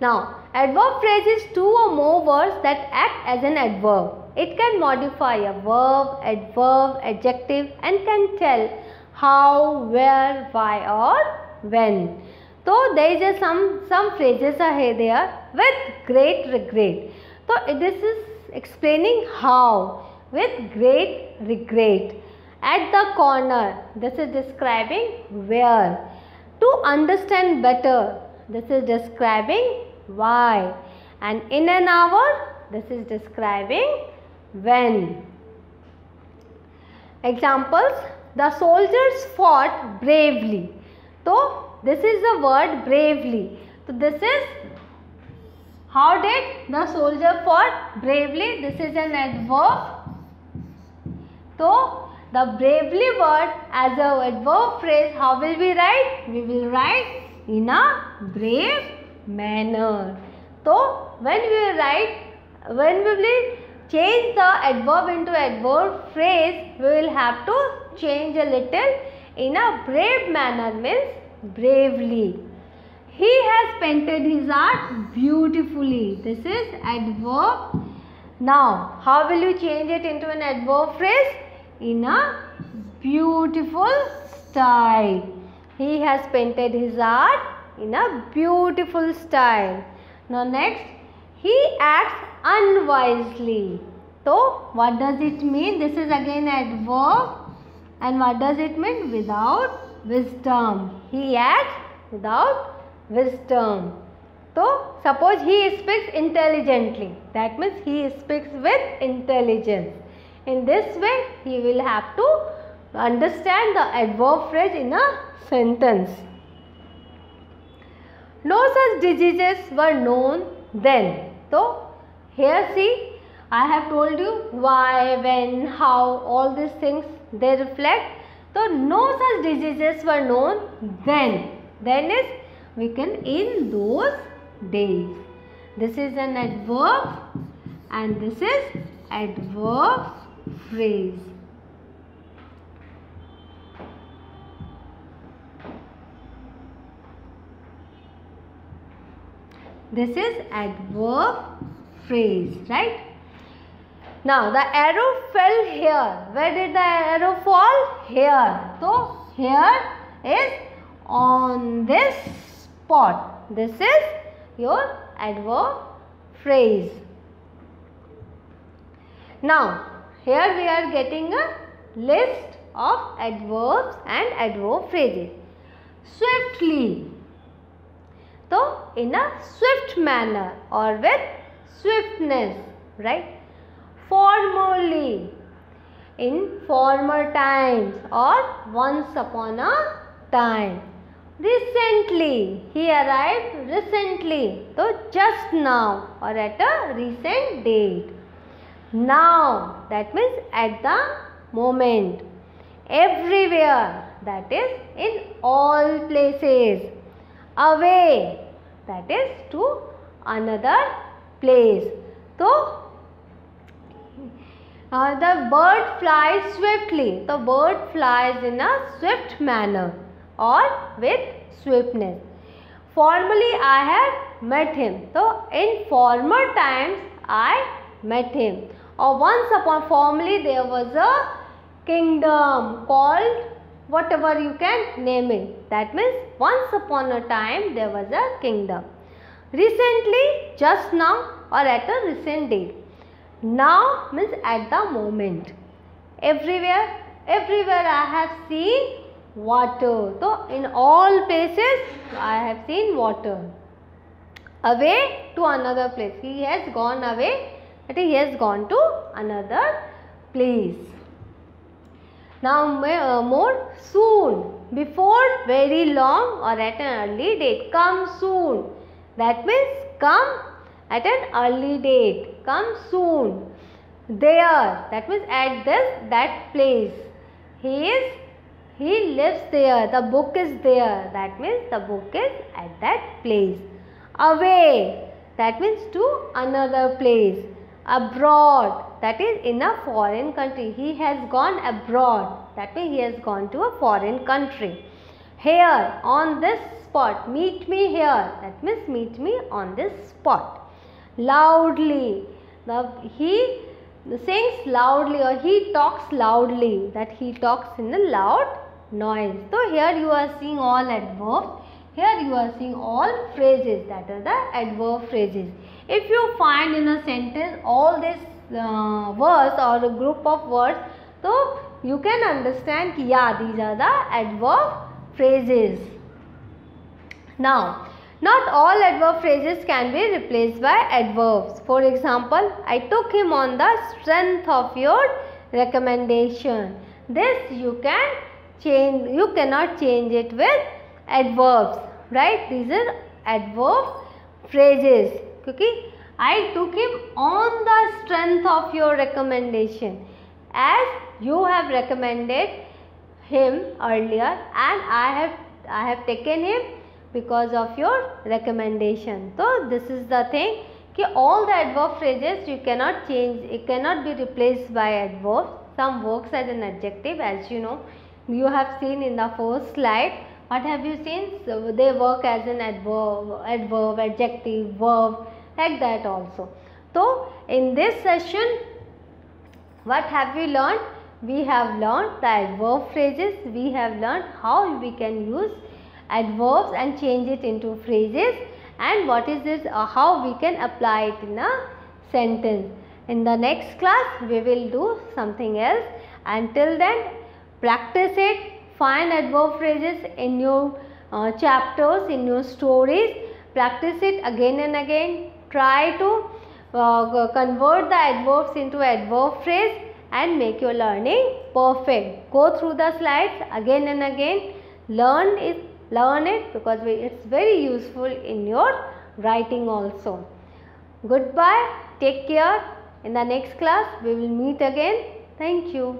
Now, adverb phrase is two or more words that act as an adverb. It can modify a verb, adverb, adjective and can tell how, where, why or when. So there is some phrases are there with great regret. So this is explaining how with great regret. At the corner, this is describing where. To understand better, this is describing why. And in an hour, this is describing when. Examples, the soldiers fought bravely. So this is the word bravely. So this is how did the soldier fought bravely. This is an adverb. So the bravely word as a adverb phrase, how will we write? We will write in a brave manner. So when we will change the adverb into adverb phrase, we will have to change a little. In a brave manner means bravely. He has painted his art beautifully. This is adverb. Now, how will you change it into an adverb phrase? In a beautiful style. He has painted his art in a beautiful style. Now next, he acts unwisely. So, what does it mean? This is again adverb. And what does it mean? Without wisdom. He acts without wisdom. So, suppose he speaks intelligently. That means he speaks with intelligence. In this way, he will have to understand the adverb phrase in a sentence. No such diseases were known then. So, here see, I have told you why, when, how, all these things they reflect. So, no such diseases were known then. Then is we can in those days. This is an adverb and this is adverb phrase. This is adverb phrase, right? Now the arrow fell here. Where did the arrow fall? Here. So here is on this spot. This is your adverb phrase. Now here we are getting a list of adverbs and adverb phrases. Swiftly. So in a swift manner or with swiftness, right? Formerly, in former times or once upon a time. Recently, he arrived recently, so just now or at a recent date. Now, that means at the moment. Everywhere, that is in all places. Away, that is to another place. So, the bird flies swiftly. The bird flies in a swift manner or with swiftness. Formerly I have met him. So, in former times I met him. Or once upon, formerly there was a kingdom called whatever you can name it. That means once upon a time there was a kingdom. Recently, just now or at a recent date. Now means at the moment. Everywhere I have seen water. So in all places I have seen water. Away to another place. He has gone away, but he has gone to another place. Now more soon. Before, very long or at an early date. Come soon. That means come at an early date. Come soon. There. That means at that place. He lives there. The book is there. That means the book is at that place. Away. That means to another place. Abroad. That is in a foreign country. He has gone abroad. That means he has gone to a foreign country. here on this spot. Meet me here. That means meet me on this spot. Loudly. He sings loudly, or he talks loudly. That he talks in a loud noise. So here you are seeing all adverbs. Here you are seeing all phrases. That are the adverb phrases. If you find in a sentence all this words or a group of words, so you can understand कि yeah, these are the adverb phrases. Now, not all adverb phrases can be replaced by adverbs. For example, I took him on the strength of your recommendation. This you can change. You cannot change it with adverbs, right? These are adverb phrases. Okay? I took him on the strength of your recommendation, as you have recommended him earlier, and I have taken him because of your recommendation. So this is the thing कि all the adverb phrases you cannot change, it cannot be replaced by adverbs. Some works as an adjective, as you know, you have seen in the first slide. What have you seen? So they work as an adverb, adjective, verb, like that also. So in this session, what have we learned? We have learned the adverb phrases. We have learned how we can use adverbs and change it into phrases, and what is this, how we can apply it in a sentence. In the next class we will do something else. Until then, practice it. Find adverb phrases in your chapters, in your stories. Practice it again and again. Try to convert the adverbs into adverb phrase and make your learning perfect. Go through the slides again and again. Learn it because it's very useful in your writing also. Goodbye. Take care. In the next class we will meet again. Thank you.